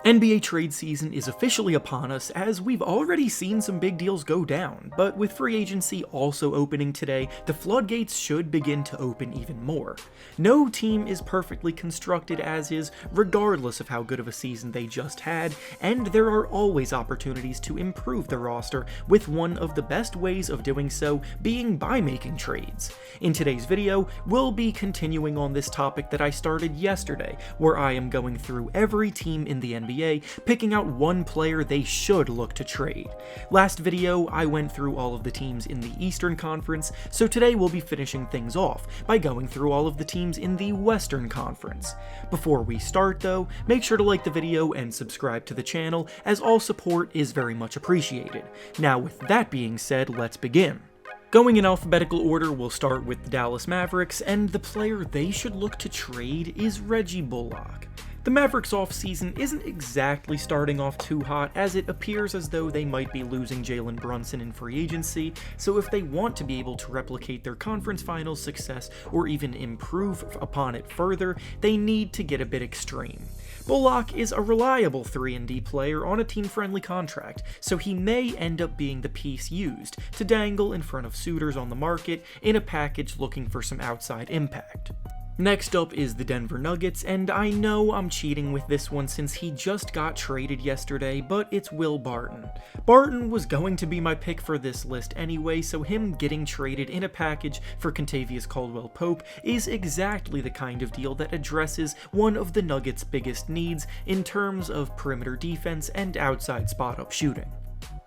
NBA trade season is officially upon us, as we've already seen some big deals go down, but with free agency also opening today, the floodgates should begin to open even more. No team is perfectly constructed as is, regardless of how good of a season they just had, and there are always opportunities to improve the roster, with one of the best ways of doing so being by making trades. In today's video, we'll be continuing on this topic that I started yesterday, where I am going through every team in the NBA, picking out one player they should look to trade. Last video, I went through all of the teams in the Eastern Conference, so today we'll be finishing things off by going through all of the teams in the Western Conference. Before we start though, make sure to like the video and subscribe to the channel, as all support is very much appreciated. Now with that being said, let's begin. Going in alphabetical order, we'll start with the Dallas Mavericks, and the player they should look to trade is Reggie Bullock. The Mavericks offseason isn't exactly starting off too hot, as it appears as though they might be losing Jalen Brunson in free agency, so if they want to be able to replicate their conference finals success or even improve upon it further, they need to get a bit extreme. Bullock is a reliable 3-and-D player on a team-friendly contract, so he may end up being the piece used to dangle in front of suitors on the market in a package looking for some outside impact. Next up is the Denver Nuggets, and I know I'm cheating with this one since he just got traded yesterday, but it's Will Barton. Barton was going to be my pick for this list anyway, so him getting traded in a package for Kentavious Caldwell-Pope is exactly the kind of deal that addresses one of the Nuggets' biggest needs in terms of perimeter defense and outside spot-up shooting.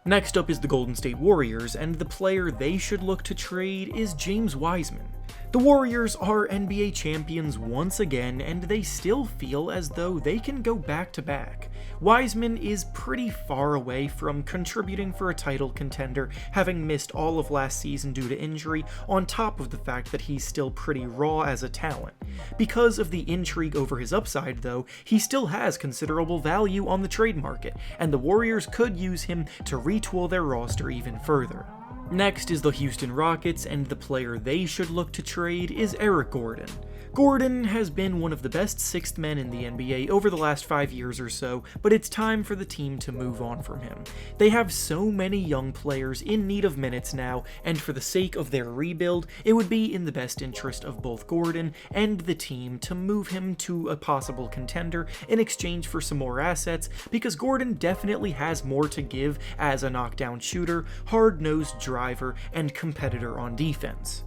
Next up is the Golden State Warriors, and the player they should look to trade is James Wiseman. The Warriors are NBA champions once again, and they still feel as though they can go back-to-back. Wiseman is pretty far away from contributing for a title contender, having missed all of last season due to injury, on top of the fact that he's still pretty raw as a talent. Because of the intrigue over his upside though, he still has considerable value on the trade market, and the Warriors could use him to retool their roster even further. Next is the Houston Rockets, and the player they should look to trade is Eric Gordon. Gordon has been one of the best sixth men in the NBA over the last 5 years or so, but it's time for the team to move on from him. They have so many young players in need of minutes now, and for the sake of their rebuild, it would be in the best interest of both Gordon and the team to move him to a possible contender in exchange for some more assets, because Gordon definitely has more to give as a knockdown shooter, hard-nosed driver, and competitor on defense.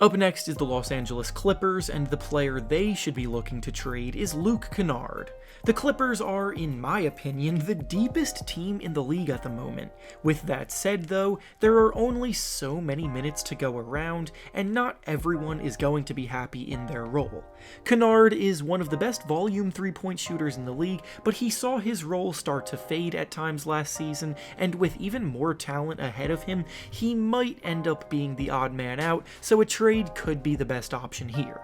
Up next is the Los Angeles Clippers, and the player they should be looking to trade is Luke Kennard. The Clippers are, in my opinion, the deepest team in the league at the moment. With that said though, there are only so many minutes to go around, and not everyone is going to be happy in their role. Kennard is one of the best volume 3-point shooters in the league, but he saw his role start to fade at times last season, and with even more talent ahead of him, he might end up being the odd man out, so a trade could be the best option here.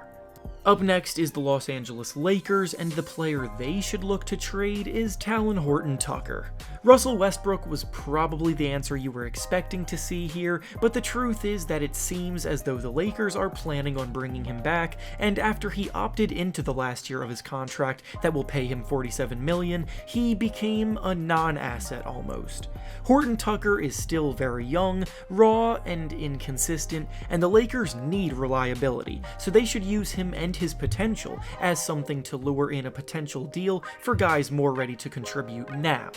Up next is the Los Angeles Lakers, and the player they should look to trade is Talen Horton-Tucker. Russell Westbrook was probably the answer you were expecting to see here, but the truth is that it seems as though the Lakers are planning on bringing him back, and after he opted into the last year of his contract that will pay him $47 million, he became a non-asset almost. Horton-Tucker is still very young, raw, and inconsistent, and the Lakers need reliability, so they should use him and his potential as something to lure in a potential deal for guys more ready to contribute now.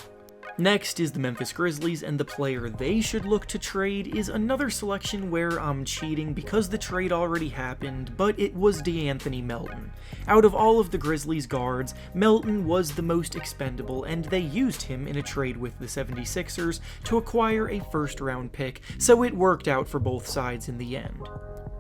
Next is the Memphis Grizzlies, and the player they should look to trade is another selection where I'm cheating because the trade already happened, but it was Melton. Out of all of the Grizzlies guards, Melton was the most expendable, and they used him in a trade with the 76ers to acquire a first-round pick, so it worked out for both sides in the end.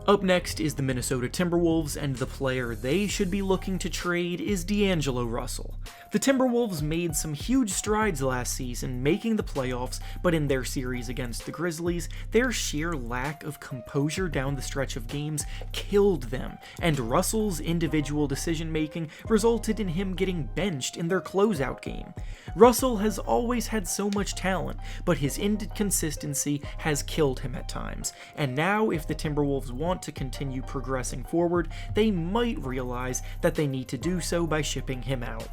Up next is the Minnesota Timberwolves, and the player they should be looking to trade is D'Angelo Russell. The Timberwolves made some huge strides last season, making the playoffs, but in their series against the Grizzlies, their sheer lack of composure down the stretch of games killed them, and Russell's individual decision-making resulted in him getting benched in their closeout game. Russell has always had so much talent, but his inconsistency has killed him at times, and now if the Timberwolves want to continue progressing forward, they might realize that they need to do so by shipping him out.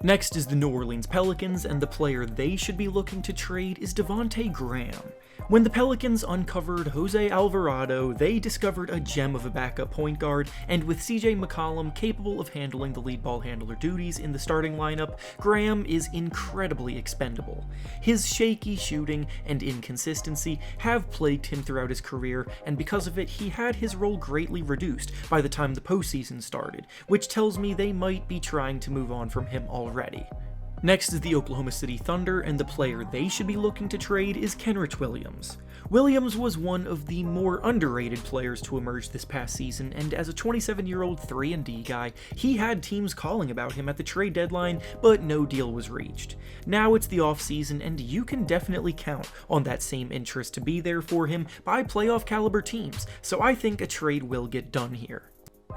Next is the New Orleans Pelicans, and the player they should be looking to trade is Devonte Graham. When the Pelicans uncovered Jose Alvarado, they discovered a gem of a backup point guard, and with CJ McCollum capable of handling the lead ball handler duties in the starting lineup, Graham is incredibly expendable. His shaky shooting and inconsistency have plagued him throughout his career, and because of it, he had his role greatly reduced by the time the postseason started, which tells me they might be trying to move on from him already. Next is the Oklahoma City Thunder, and the player they should be looking to trade is Kenrich Williams. Williams was one of the more underrated players to emerge this past season, and as a 27-year-old 3-and-D guy, he had teams calling about him at the trade deadline, but no deal was reached. Now it's the offseason, and you can definitely count on that same interest to be there for him by playoff caliber teams, so I think a trade will get done here.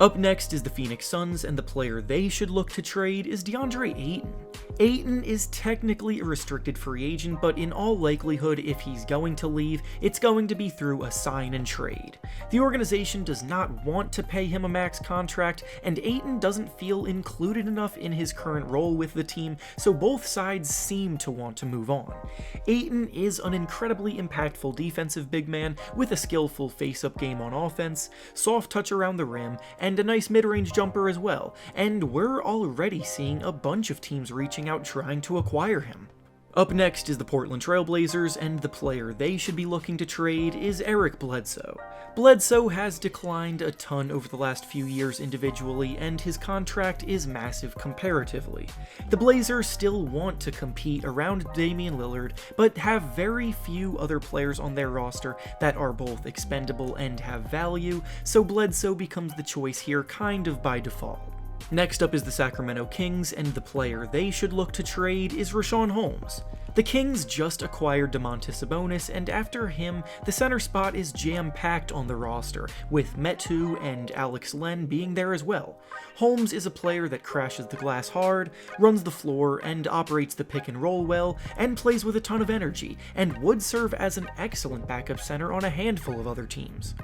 Up next is the Phoenix Suns, and the player they should look to trade is Deandre Ayton. Ayton is technically a restricted free agent, but in all likelihood, if he's going to leave, it's going to be through a sign and trade. The organization does not want to pay him a max contract, and Ayton doesn't feel included enough in his current role with the team, so both sides seem to want to move on. Ayton is an incredibly impactful defensive big man with a skillful face-up game on offense, soft touch around the rim, and a nice mid-range jumper as well, and we're already seeing a bunch of teams reaching out trying to acquire him. Up next is the Portland Trail Blazers, and the player they should be looking to trade is Eric Bledsoe. Bledsoe has declined a ton over the last few years individually, and his contract is massive comparatively. The Blazers still want to compete around Damian Lillard, but have very few other players on their roster that are both expendable and have value, so Bledsoe becomes the choice here kind of by default. Next up is the Sacramento Kings, and the player they should look to trade is Richaun Holmes. The Kings just acquired Domantas Sabonis, and after him, the center spot is jam-packed on the roster, with Metu and Alex Len being there as well. Holmes is a player that crashes the glass hard, runs the floor, and operates the pick and roll well, and plays with a ton of energy, and would serve as an excellent backup center on a handful of other teams.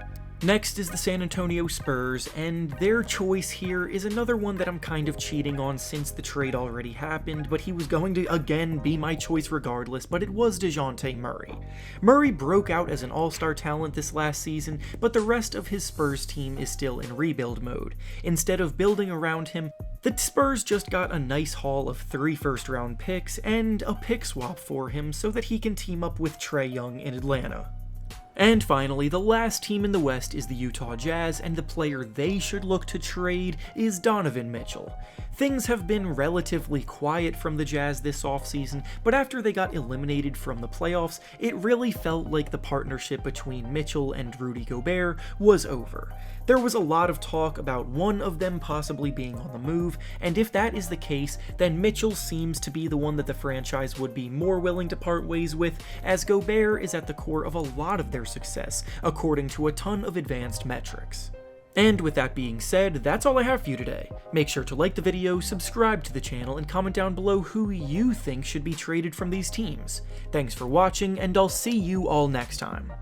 Next is the San Antonio Spurs, and their choice here is another one that I'm kind of cheating on since the trade already happened, but he was going to again be my choice regardless, but it was DeJounte Murray. Murray broke out as an all-star talent this last season, but the rest of his Spurs team is still in rebuild mode. Instead of building around him, the Spurs just got a nice haul of 3 first-round picks and a pick swap for him so that he can team up with Trae Young in Atlanta. And finally, the last team in the West is the Utah Jazz, and the player they should look to trade is Donovan Mitchell. Things have been relatively quiet from the Jazz this offseason, but after they got eliminated from the playoffs, it really felt like the partnership between Mitchell and Rudy Gobert was over. There was a lot of talk about one of them possibly being on the move, and if that is the case, then Mitchell seems to be the one that the franchise would be more willing to part ways with, as Gobert is at the core of a lot of their success, according to a ton of advanced metrics. And with that being said, that's all I have for you today. Make sure to like the video, subscribe to the channel, and comment down below who you think should be traded from these teams. Thanks for watching, and I'll see you all next time.